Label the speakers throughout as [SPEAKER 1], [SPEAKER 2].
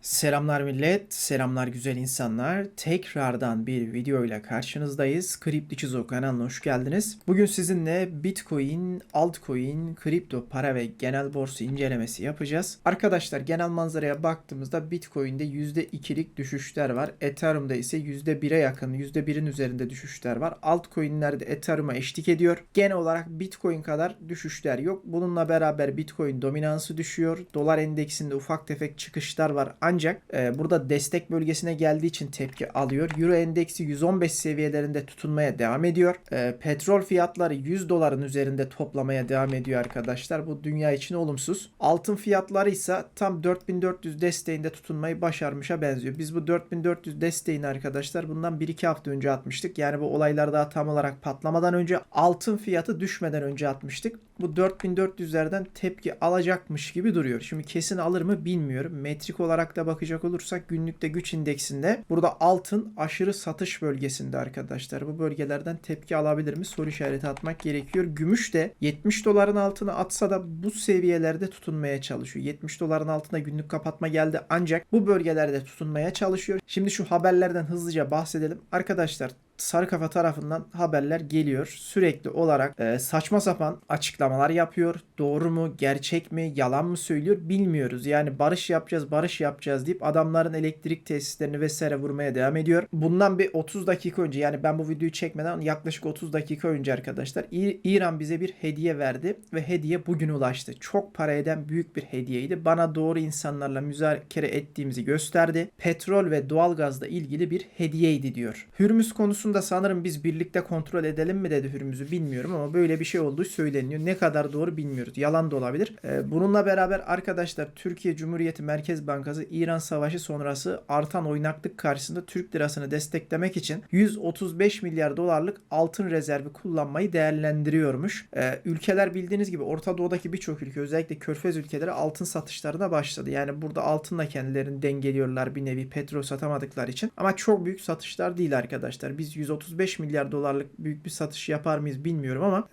[SPEAKER 1] Selamlar millet, selamlar güzel insanlar. Tekrardan bir video ile karşınızdayız. Kripto Çizo kanalına hoş geldiniz. Bugün sizinle Bitcoin, altcoin, kripto para ve genel borsa incelemesi yapacağız. Arkadaşlar genel manzaraya baktığımızda Bitcoin'de %2'lik düşüşler var. Ethereum'da ise %1'e yakın, %1'in üzerinde düşüşler var. Altcoin'lerde Ethereum'a eşlik ediyor. Genel olarak Bitcoin kadar düşüşler yok. Bununla beraber Bitcoin dominansı düşüyor. Dolar endeksinde ufak tefek çıkışlar var. Ancak burada destek bölgesine geldiği için tepki alıyor. Euro endeksi 115 seviyelerinde tutunmaya devam ediyor. Petrol fiyatları 100 doların üzerinde toplamaya devam ediyor arkadaşlar. Bu dünya için olumsuz. Altın fiyatları ise tam 4400 desteğinde tutunmayı başarmışa benziyor. Biz bu 4400 desteğini arkadaşlar bundan 1-2 hafta önce atmıştık. Yani bu olaylar daha tam olarak patlamadan önce, altın fiyatı düşmeden önce atmıştık. Bu 4400'lerden tepki alacakmış gibi duruyor. Şimdi kesin alır mı bilmiyorum. Metrik olarak da bakacak olursak günlükte güç indeksinde burada altın aşırı satış bölgesinde arkadaşlar. Bu bölgelerden tepki alabilir mi? Soru işareti atmak gerekiyor. Gümüş de 70 doların altına atsa da bu seviyelerde tutunmaya çalışıyor. 70 doların altına günlük kapatma geldi ancak bu bölgelerde tutunmaya çalışıyor. Şimdi şu haberlerden hızlıca bahsedelim. Arkadaşlar Sarı Kafa tarafından haberler geliyor. Sürekli olarak saçma sapan açıklamalar yapıyor. Doğru mu, gerçek mi, yalan mı söylüyor bilmiyoruz. Yani barış yapacağız, barış yapacağız deyip adamların elektrik tesislerini vesaire vurmaya devam ediyor. Bundan bir 30 dakika önce, yani ben bu videoyu çekmeden yaklaşık 30 dakika önce arkadaşlar İran bize bir hediye verdi ve hediye bugün ulaştı. Çok para eden büyük bir hediyeydi. Bana doğru insanlarla müzakere ettiğimizi gösterdi. Petrol ve doğalgazla ilgili bir hediyeydi diyor. Hürmüz konusunda sanırım biz birlikte kontrol edelim mi dedi Hürmüz'ü, bilmiyorum ama böyle bir şey olduğu söyleniyor. Ne kadar doğru bilmiyoruz. Yalan da olabilir. Bununla beraber arkadaşlar Türkiye Cumhuriyeti Merkez Bankası İran Savaşı sonrası artan oynaklık karşısında Türk lirasını desteklemek için 135 milyar dolarlık altın rezervi kullanmayı değerlendiriyormuş. Ülkeler bildiğiniz gibi Orta Doğu'daki birçok ülke, özellikle Körfez ülkeleri altın satışlarına başladı. Yani burada altınla kendilerini dengeliyorlar bir nevi, petrol satamadıkları için. Ama çok büyük satışlar değil arkadaşlar. Biz 135 milyar dolarlık büyük bir satış yapar mıyız bilmiyorum ama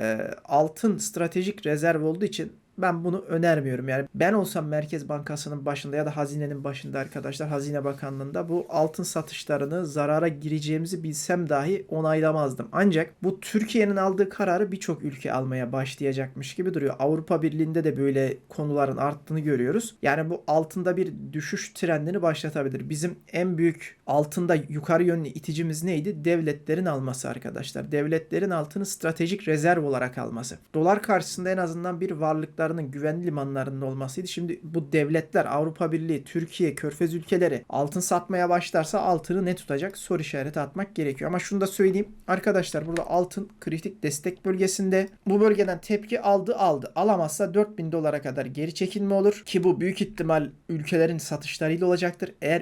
[SPEAKER 1] altın stratejik rezerv olduğu için ben bunu önermiyorum. Yani ben olsam Merkez Bankası'nın başında ya da hazinenin başında arkadaşlar, Hazine Bakanlığı'nda bu altın satışlarını zarara gireceğimizi bilsem dahi onaylamazdım. Ancak bu Türkiye'nin aldığı kararı birçok ülke almaya başlayacakmış gibi duruyor. Avrupa Birliği'nde de böyle konuların arttığını görüyoruz. Yani bu altında bir düşüş trendini başlatabilir. Bizim en büyük altında yukarı yönlü iticimiz neydi? Devletlerin alması arkadaşlar. Devletlerin altını stratejik rezerv olarak alması. Dolar karşısında en azından bir varlıklarının güvenli limanlarının olmasıydı. Şimdi bu devletler, Avrupa Birliği, Türkiye, Körfez ülkeleri altın satmaya başlarsa altını ne tutacak? Soru işareti atmak gerekiyor. Ama şunu da söyleyeyim. Arkadaşlar burada altın kritik destek bölgesinde. Bu bölgeden tepki aldı. Alamazsa 4000 dolara kadar geri çekilme olur. Ki bu büyük ihtimal ülkelerin satışlarıyla olacaktır. Eğer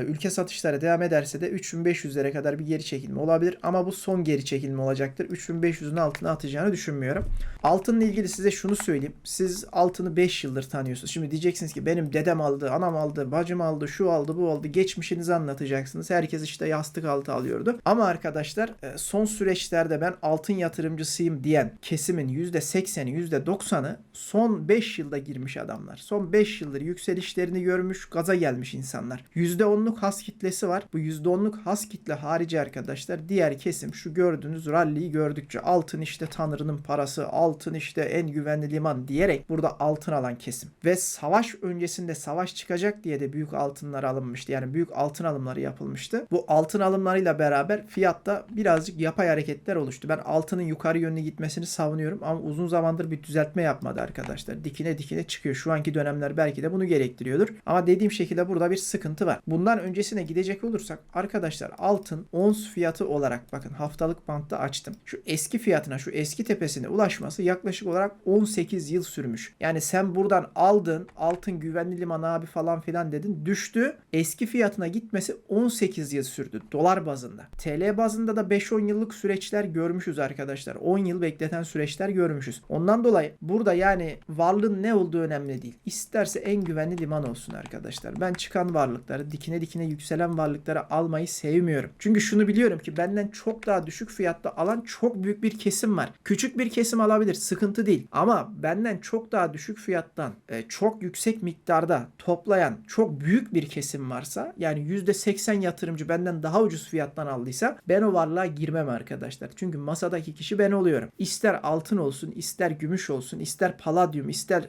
[SPEAKER 1] ülke satışları devam ederse de 3500'lere kadar bir geri çekilme olabilir. Ama bu son geri çekilme olacaktır. 3500'ün altına atacağını düşünmüyorum. Altınla ilgili size şunu söyleyeyim. Siz altını 5 yıldır tanıyorsunuz. Şimdi diyeceksiniz ki benim dedem aldı, anam aldı, bacım aldı, şu aldı, bu aldı. Geçmişinizi anlatacaksınız. Herkes işte yastık altı alıyordu. Ama arkadaşlar son süreçlerde ben altın yatırımcısıyım diyen kesimin %80'i, %90'ı son 5 yılda girmiş adamlar. Son 5 yıldır yükselişlerini görmüş, gaza gelmiş insanlar. %10'luk has kitlesi var. Bu %10'luk has kitle harici arkadaşlar diğer kesim şu gördüğünüz rally'yi gördükçe altın işte Tanrı'nın parası, altın işte en güvenli liman diyerek burada altın alan kesim. Ve savaş öncesinde savaş çıkacak diye de büyük altınlar alınmıştı. Yani büyük altın alımları yapılmıştı. Bu altın alımlarıyla beraber fiyatta birazcık yapay hareketler oluştu. Ben altının yukarı yönlü gitmesini savunuyorum ama uzun zamandır bir düzeltme yapmadı arkadaşlar. Dikine dikine çıkıyor. Şu anki dönemler belki de bunu gerektiriyordur. Ama dediğim şekilde burada bir sıkıntı var. Bundan öncesine gidecek olursak arkadaşlar altın ons fiyatı olarak bakın haftalık bantta açtım. Şu eski fiyatına, şu eski tepesine ulaşması yaklaşık olarak 18 yıl sürmüş. Yani sen buradan aldın, altın güvenli liman abi falan filan dedin, düştü. Eski fiyatına gitmesi 18 yıl sürdü dolar bazında. TL bazında da 5-10 yıllık süreçler görmüşüz arkadaşlar. 10 yıl bekleten süreçler görmüşüz. Ondan dolayı burada yani varlığın ne olduğu önemli değil. İsterse en güvenli liman olsun arkadaşlar. Ben çıkan varlıkları, dikine dikine yükselen varlıkları almayı sevmiyorum. Çünkü şunu biliyorum ki benden çok daha düşük fiyatta alan çok büyük bir kesim var. Küçük bir kesim alabilir, sıkıntı değil. Ama ben benden çok daha düşük fiyattan çok yüksek miktarda toplayan çok büyük bir kesim varsa, yani %80 yatırımcı benden daha ucuz fiyattan aldıysa ben o varlığa girmem arkadaşlar. Çünkü masadaki kişi ben oluyorum. İster altın olsun, ister gümüş olsun, ister paladyum,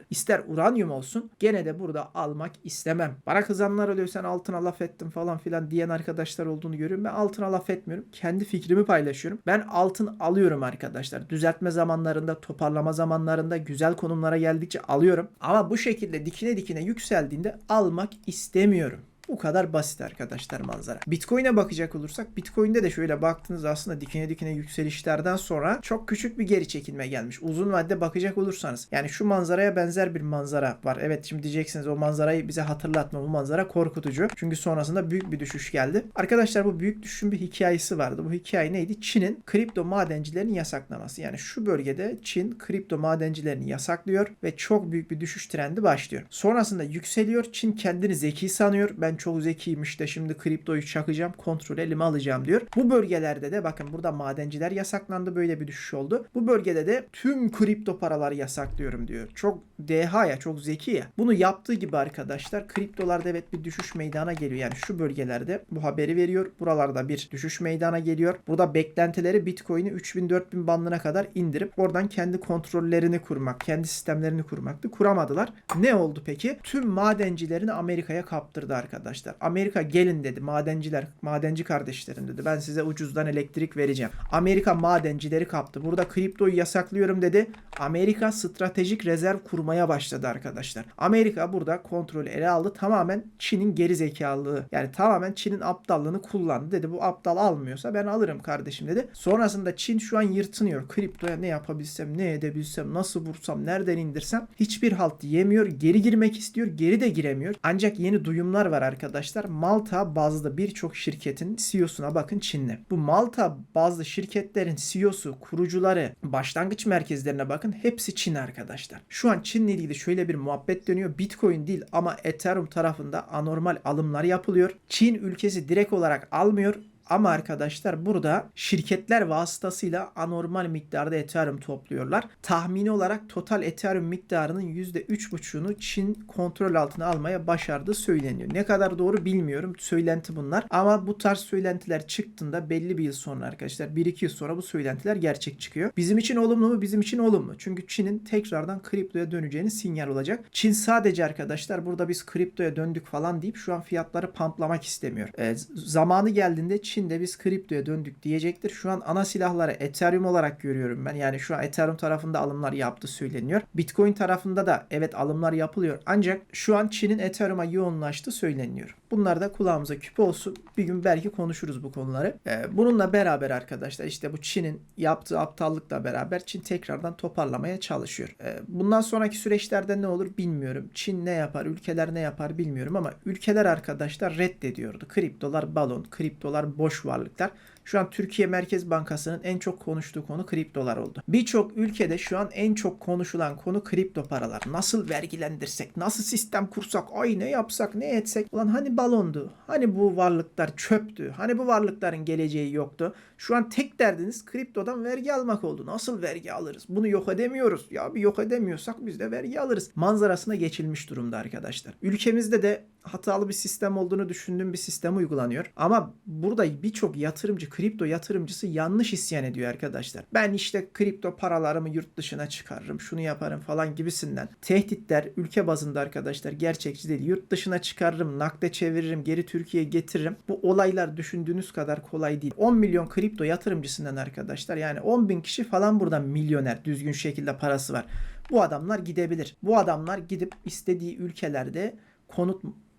[SPEAKER 1] ister uranyum olsun, gene de burada almak istemem. Bana kızanlar oluyor, sen altına laf ettin falan filan diyen arkadaşlar olduğunu görüyorum. Ben altına laf etmiyorum. Kendi fikrimi paylaşıyorum. Ben altın alıyorum arkadaşlar. Düzeltme zamanlarında, toparlama zamanlarında, güzel konumlara geldikçe alıyorum. Ama bu şekilde dikine dikine yükseldiğinde almak istemiyorum. Bu kadar basit arkadaşlar manzara. Bitcoin'e bakacak olursak, Bitcoin'de de şöyle baktığınızda aslında dikine dikine yükselişlerden sonra çok küçük bir geri çekilme gelmiş. Uzun vadede bakacak olursanız, yani şu manzaraya benzer bir manzara var. Evet, şimdi diyeceksiniz o manzarayı bize hatırlatma, bu manzara korkutucu. Çünkü sonrasında büyük bir düşüş geldi. Arkadaşlar bu büyük düşüşün bir hikayesi vardı. Bu hikaye neydi? Çin'in kripto madencilerini yasaklaması. Yani şu bölgede Çin kripto madencilerini yasaklıyor ve çok büyük bir düşüş trendi başlıyor. Sonrasında yükseliyor. Çin kendini zeki sanıyor. Ben çok zekiymiş de şimdi kriptoyu çakacağım, kontrol elime alacağım diyor. Bu bölgelerde de bakın, burada madenciler yasaklandı, böyle bir düşüş oldu. Bu bölgede de tüm kripto paraları yasaklıyorum diyor. Çok deha ya, çok zeki ya. Bunu yaptığı gibi arkadaşlar kriptolarda evet bir düşüş meydana geliyor. Yani şu bölgelerde bu haberi veriyor. Buralarda bir düşüş meydana geliyor. Burada beklentileri Bitcoin'i 3000-4000 bandına kadar indirip oradan kendi kontrollerini kurmak, kendi sistemlerini kurmaktı. Kuramadılar. Ne oldu peki? Tüm madencilerini Amerika'ya kaptırdı arkadaşlar. Amerika gelin dedi, madenciler, madenci kardeşlerim dedi. Ben size ucuzdan elektrik vereceğim. Amerika madencileri kaptı. Burada kriptoyu yasaklıyorum dedi. Amerika stratejik rezerv kurmaya başladı arkadaşlar. Amerika burada kontrolü ele aldı. Tamamen Çin'in geri zekalılığı, yani tamamen Çin'in aptallığını kullandı. Dedi bu aptal almıyorsa ben alırım kardeşim dedi. Sonrasında Çin şu an yırtınıyor. Kriptoya ne yapabilsem, ne edebilsem, nasıl vursam, nereden indirsem hiçbir halt yemiyor. Geri girmek istiyor. Geri de giremiyor. Ancak yeni duyumlar var arkadaşlar. Malta bazlı birçok şirketin CEO'suna bakın Çinli. Bu Malta bazlı şirketlerin CEO'su, kurucuları, başlangıç merkezlerine bakın, hepsi Çin arkadaşlar. Şu an Çin'le ilgili şöyle bir muhabbet dönüyor. Bitcoin değil ama Ethereum tarafında anormal alımlar yapılıyor. Çin ülkesi direkt olarak almıyor. Ama arkadaşlar burada şirketler vasıtasıyla anormal miktarda Ethereum topluyorlar. Tahmini olarak total Ethereum miktarının %3,5'unu Çin kontrol altına almaya başardığı söyleniyor. Ne kadar doğru bilmiyorum. Söylenti bunlar. Ama bu tarz söylentiler çıktığında belli bir yıl sonra arkadaşlar, 1-2 yıl sonra bu söylentiler gerçek çıkıyor. Bizim için olumlu mu? Bizim için olumlu. Çünkü Çin'in tekrardan kriptoya döneceğini sinyal olacak. Çin sadece arkadaşlar burada biz kriptoya döndük falan deyip şu an fiyatları pumplamak istemiyor. Zamanı geldiğinde Çin'de biz kriptoya döndük diyecektir. Şu an ana silahları Ethereum olarak görüyorum ben. Yani şu an Ethereum tarafında alımlar yaptığı söyleniyor. Bitcoin tarafında da evet alımlar yapılıyor. Ancak şu an Çin'in Ethereum'a yoğunlaştığı söyleniyor. Bunlar da kulağımıza küpe olsun. Bir gün belki konuşuruz bu konuları. Bununla beraber arkadaşlar işte bu Çin'in yaptığı aptallıkla beraber Çin tekrardan toparlamaya çalışıyor. Bundan sonraki süreçlerde ne olur bilmiyorum. Çin ne yapar, ülkeler ne yapar bilmiyorum ama ülkeler arkadaşlar reddediyordu. Kriptolar balon, kriptolar boş varlıklar. Şu an Türkiye Merkez Bankası'nın en çok konuştuğu konu kriptolar oldu. Birçok ülkede şu an en çok konuşulan konu kripto paralar. Nasıl vergilendirsek, nasıl sistem kursak, ay ne yapsak, ne etsek. Ulan hani balondu, hani bu varlıklar çöptü, hani bu varlıkların geleceği yoktu. Şu an tek derdiniz kriptodan vergi almak oldu. Nasıl vergi alırız? Bunu yok edemiyoruz. Ya bir yok edemiyorsak biz de vergi alırız. Manzarasına geçilmiş durumda arkadaşlar. Ülkemizde de hatalı bir sistem olduğunu düşündüğüm bir sistem uygulanıyor. Ama burada birçok yatırımcı, kripto yatırımcısı yanlış isyan ediyor arkadaşlar. Ben işte kripto paralarımı yurt dışına çıkarırım, şunu yaparım falan gibisinden. Tehditler ülke bazında arkadaşlar gerçekçi değil. Yurt dışına çıkarırım, nakde çeviririm, geri Türkiye'ye getiririm. Bu olaylar düşündüğünüz kadar kolay değil. 10 milyon kripto yatırımcısından arkadaşlar, yani 10 bin kişi falan buradan milyoner, düzgün şekilde parası var. Bu adamlar gidebilir. Bu adamlar gidip istediği ülkelerde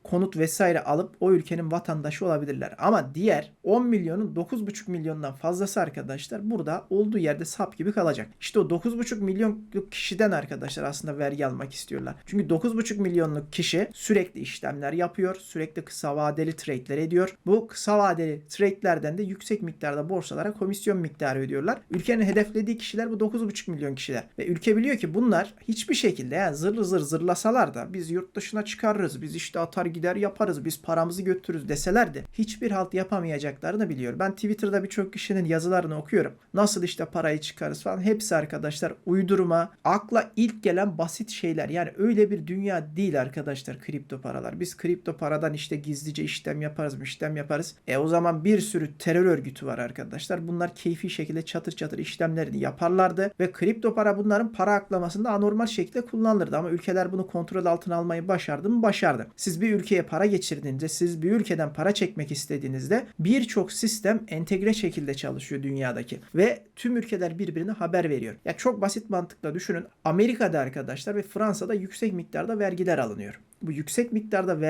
[SPEAKER 1] konut vesaire alıp o ülkenin vatandaşı olabilirler. Ama diğer 10 milyonun 9,5 milyondan fazlası arkadaşlar burada olduğu yerde sap gibi kalacak. İşte o 9,5 milyonluk kişiden arkadaşlar aslında vergi almak istiyorlar. Çünkü 9,5 milyonluk kişi sürekli işlemler yapıyor. Sürekli kısa vadeli trade'ler ediyor. Bu kısa vadeli trade'lerden de yüksek miktarda borsalara komisyon miktarı ödüyorlar. Ülkenin hedeflediği kişiler bu 9,5 milyon kişiler. Ve ülke biliyor ki bunlar hiçbir şekilde, yani zırlasalar da biz yurt dışına çıkarırız, biz işte atar gider yaparız, biz paramızı götürürüz deselerdi hiçbir halt yapamayacaklarını biliyorum. Ben Twitter'da birçok kişinin yazılarını okuyorum. Nasıl işte parayı çıkarız falan. Hepsi arkadaşlar uydurma, akla ilk gelen basit şeyler. Yani öyle bir dünya değil arkadaşlar kripto paralar. Biz kripto paradan işte gizlice işlem yaparız. O zaman bir sürü terör örgütü var arkadaşlar. Bunlar keyfi şekilde çatır çatır işlemlerini yaparlardı ve kripto para bunların para aklamasında anormal şekilde kullanılırdı. Ama ülkeler bunu kontrol altına almayı başardı mı? Başardı. Siz bir ülkeye para geçirdiğinizde, siz bir ülkeden para çekmek istediğinizde birçok sistem entegre şekilde çalışıyor dünyadaki ve tüm ülkeler birbirine haber veriyor. Ya çok basit mantıkla düşünün. Amerika'da arkadaşlar ve Fransa'da yüksek miktarda vergiler alınıyor. Bu yüksek miktarda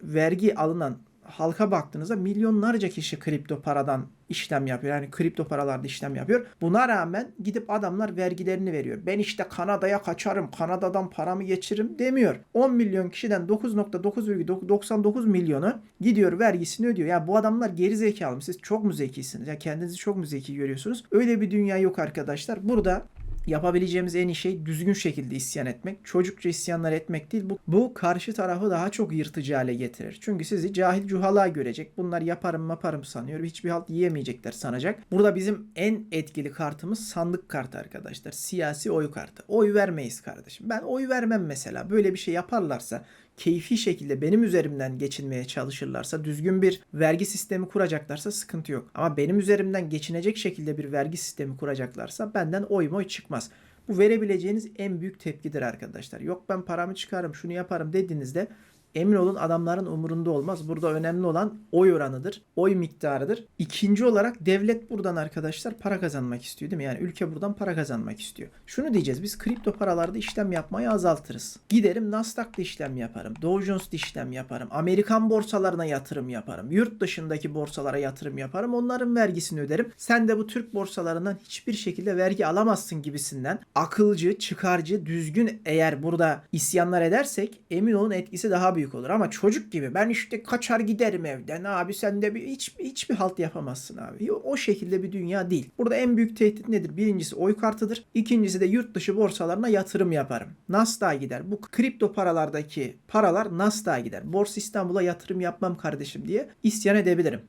[SPEAKER 1] vergi alınan halka baktığınızda milyonlarca kişi kripto paradan işlem yapıyor. Yani kripto paralarda işlem yapıyor. Buna rağmen gidip adamlar vergilerini veriyor. Ben işte Kanada'ya kaçarım, Kanada'dan paramı geçiririm demiyor. 10 milyon kişiden 9,99 milyonu gidiyor vergisini ödüyor. Yani bu adamlar geri zekalı mı? Siz çok mu zekisiniz? Ya kendinizi çok mu zeki görüyorsunuz? Öyle bir dünya yok arkadaşlar. Burada yapabileceğimiz en iyi şey düzgün şekilde isyan etmek. Çocukça isyanlar etmek değil. Bu karşı tarafı daha çok yırtıcı hale getirir. Çünkü sizi cahil cuhala görecek. Bunlar yaparım sanıyor. Hiçbir halt yiyemeyecekler sanacak. Burada bizim en etkili kartımız sandık kartı arkadaşlar. Siyasi oy kartı. Oy vermeyiz kardeşim. Ben oy vermem mesela. Böyle bir şey yaparlarsa, keyfi şekilde benim üzerimden geçinmeye çalışırlarsa, düzgün bir vergi sistemi kuracaklarsa sıkıntı yok. Ama benim üzerimden geçinecek şekilde bir vergi sistemi kuracaklarsa benden oy çıkmaz. Bu verebileceğiniz en büyük tepkidir arkadaşlar. Yok ben paramı çıkarım, şunu yaparım dediğinizde emin olun adamların umurunda olmaz. Burada önemli olan oy oranıdır. Oy miktarıdır. İkinci olarak devlet buradan arkadaşlar para kazanmak istiyor değil mi? Yani ülke buradan para kazanmak istiyor. Şunu diyeceğiz. Biz kripto paralarda işlem yapmayı azaltırız. Giderim Nasdaq'ta işlem yaparım. Dow Jones'ta işlem yaparım. Amerikan borsalarına yatırım yaparım. Yurt dışındaki borsalara yatırım yaparım. Onların vergisini öderim. Sen de bu Türk borsalarından hiçbir şekilde vergi alamazsın gibisinden akılcı, çıkarcı, düzgün eğer burada isyanlar edersek emin olun etkisi daha büyük olur. Ama çocuk gibi ben işte kaçar giderim evden abi sen de hiçbir halt yapamazsın abi. O şekilde bir dünya değil. Burada en büyük tehdit nedir? Birincisi oy kartıdır. İkincisi de yurt dışı borsalarına yatırım yaparım. Nasdaq'a gider. Bu kripto paralardaki paralar Nasdaq'a gider. Borsa İstanbul'a yatırım yapmam kardeşim diye isyan edebilirim.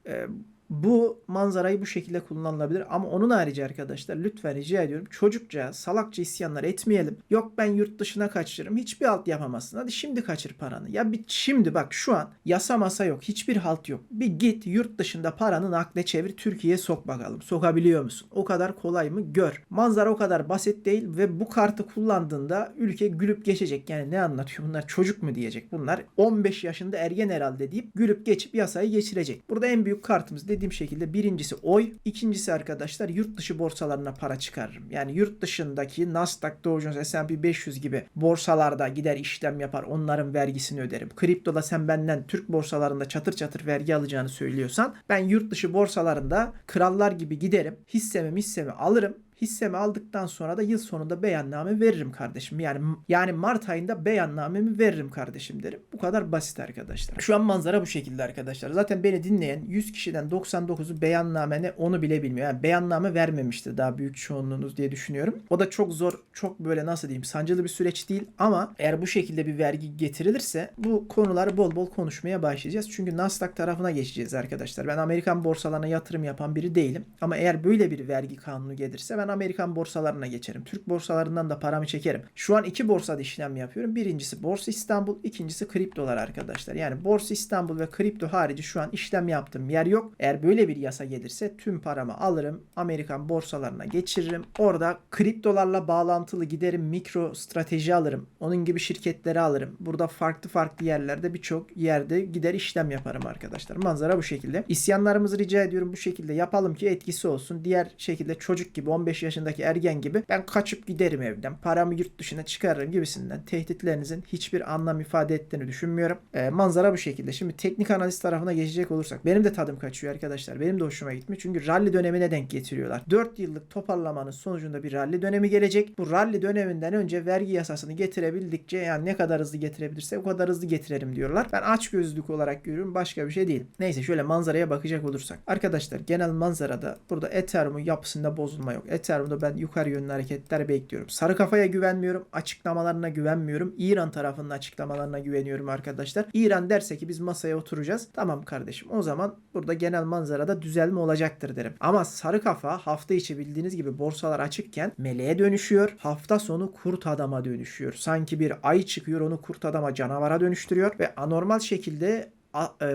[SPEAKER 1] Bu manzarayı bu şekilde kullanılabilir ama onun harici arkadaşlar lütfen rica ediyorum çocukça salakça isyanlar etmeyelim. Yok ben yurt dışına kaçırırım hiçbir halt yapamazsın hadi şimdi kaçır paranı. Ya bir şimdi bak şu an yasa masa yok hiçbir halt yok. Bir git yurt dışında paranı nakde çevir Türkiye'ye sok bakalım sokabiliyor musun? O kadar kolay mı gör. Manzara o kadar basit değil ve bu kartı kullandığında ülke gülüp geçecek. Yani ne anlatıyor bunlar çocuk mu diyecek bunlar 15 yaşında ergen herhalde deyip gülüp geçip yasayı geçirecek. Burada en büyük kartımız dediğim şekilde birincisi oy, ikincisi arkadaşlar yurt dışı borsalarına para çıkarırım. Yani yurt dışındaki Nasdaq, Dow Jones, S&P 500 gibi borsalarda gider işlem yapar, onların vergisini öderim. Kriptoda sen benden Türk borsalarında çatır çatır vergi alacağını söylüyorsan ben yurt dışı borsalarında krallar gibi giderim, hissemi alırım. Hissemi aldıktan sonra da yıl sonunda beyanname veririm kardeşim. Yani Mart ayında beyannamemi veririm kardeşim derim. Bu kadar basit arkadaşlar. Şu an manzara bu şekilde arkadaşlar. Zaten beni dinleyen 100 kişiden 99'u beyanname ne onu bile bilmiyor. Yani beyanname vermemiştir daha büyük çoğunluğunuz diye düşünüyorum. O da çok zor, çok böyle nasıl diyeyim sancılı bir süreç değil ama eğer bu şekilde bir vergi getirilirse bu konuları bol bol konuşmaya başlayacağız. Çünkü Nasdaq tarafına geçeceğiz arkadaşlar. Ben Amerikan borsalarına yatırım yapan biri değilim. Ama eğer böyle bir vergi kanunu gelirse ben Amerikan borsalarına geçerim. Türk borsalarından da paramı çekerim. Şu an iki borsada işlem yapıyorum. Birincisi Borsa İstanbul, ikincisi kriptolar arkadaşlar. Yani Borsa İstanbul ve kripto harici şu an işlem yaptığım yer yok. Eğer böyle bir yasa gelirse tüm paramı alırım. Amerikan borsalarına geçiririm. Orada kriptolarla bağlantılı giderim. Mikro strateji alırım. Onun gibi şirketleri alırım. Burada farklı yerlerde birçok yerde gider işlem yaparım arkadaşlar. Manzara bu şekilde. İsyanlarımızı rica ediyorum bu şekilde yapalım ki etkisi olsun. Diğer şekilde çocuk gibi 15 yaşındaki ergen gibi ben kaçıp giderim evden. Paramı yurt dışına çıkarırım gibisinden tehditlerinizin hiçbir anlam ifade ettiğini düşünmüyorum. Manzara bu şekilde. Şimdi teknik analiz tarafına geçecek olursak benim de tadım kaçıyor arkadaşlar. Benim de hoşuma gitmiyor. Çünkü rally dönemine denk getiriyorlar. 4 yıllık toparlamanın sonucunda bir rally dönemi gelecek. Bu rally döneminden önce vergi yasasını getirebildikçe yani ne kadar hızlı getirebilirse o kadar hızlı getirelim diyorlar. Ben açgözlülük olarak görüyorum. Başka bir şey değil. Neyse şöyle manzaraya bakacak olursak. Arkadaşlar genel manzarada burada Ethereum'un yapısında bozulma yok. Ethereum'da ben yukarı yönlü hareketler bekliyorum. Sarı kafaya güvenmiyorum. Açıklamalarına güvenmiyorum. İran tarafının açıklamalarına güveniyorum arkadaşlar. İran derse ki biz masaya oturacağız. Tamam kardeşim, o zaman burada genel manzarada düzelme olacaktır derim. Ama sarı kafa hafta içi bildiğiniz gibi borsalar açıkken meleğe dönüşüyor. Hafta sonu kurt adama dönüşüyor. Sanki bir ay çıkıyor, onu kurt adama, canavara dönüştürüyor ve anormal şekilde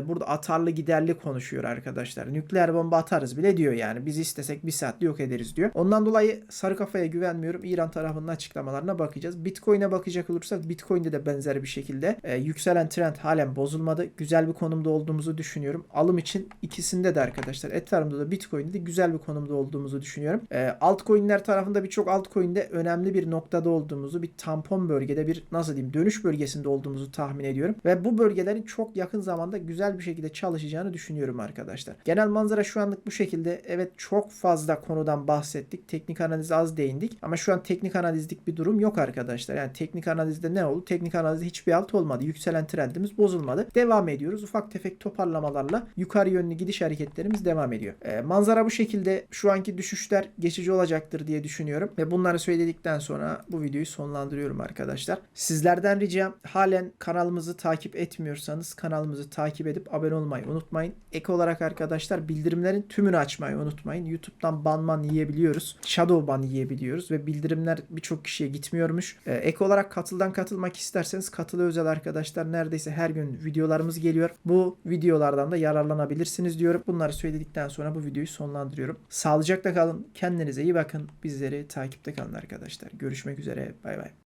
[SPEAKER 1] burada atarlı giderli konuşuyor arkadaşlar. Nükleer bomba atarız bile diyor yani. Biz istesek bir saatte yok ederiz diyor. Ondan dolayı sarı kafaya güvenmiyorum. İran tarafının açıklamalarına bakacağız. Bitcoin'e bakacak olursak Bitcoin'de de benzer bir şekilde yükselen trend halen bozulmadı. Güzel bir konumda olduğumuzu düşünüyorum. Alım için ikisinde de arkadaşlar, Ethereum'da da Bitcoin'de de güzel bir konumda olduğumuzu düşünüyorum. Altcoin'ler tarafında birçok altcoin'de önemli bir noktada olduğumuzu, bir tampon bölgede, bir nasıl diyeyim, dönüş bölgesinde olduğumuzu tahmin ediyorum. Ve bu bölgelerin çok yakın zamanda güzel bir şekilde çalışacağını düşünüyorum arkadaşlar. Genel manzara şu anlık bu şekilde. Evet, çok fazla konudan bahsettik. Teknik analize az değindik. Ama şu an teknik analizlik bir durum yok arkadaşlar. Yani teknik analizde ne oldu? Teknik analizde hiçbir alt olmadı. Yükselen trendimiz bozulmadı. Devam ediyoruz. Ufak tefek toparlamalarla yukarı yönlü gidiş hareketlerimiz devam ediyor. Manzara bu şekilde. Şu anki düşüşler geçici olacaktır diye düşünüyorum. Ve bunları söyledikten sonra bu videoyu sonlandırıyorum arkadaşlar. Sizlerden ricam, halen kanalımızı takip etmiyorsanız kanalımızı takip edip abone olmayı unutmayın. Ek olarak arkadaşlar bildirimlerin tümünü açmayı unutmayın. YouTube'dan banman yiyebiliyoruz. Shadow ban yiyebiliyoruz ve bildirimler birçok kişiye gitmiyormuş. Ek olarak katılmak isterseniz katılı özel arkadaşlar, neredeyse her gün videolarımız geliyor. Bu videolardan da yararlanabilirsiniz diyorum. Bunları söyledikten sonra bu videoyu sonlandırıyorum. Sağlıcakla kalın. Kendinize iyi bakın. Bizleri takipte kalın arkadaşlar. Görüşmek üzere. Bay bay.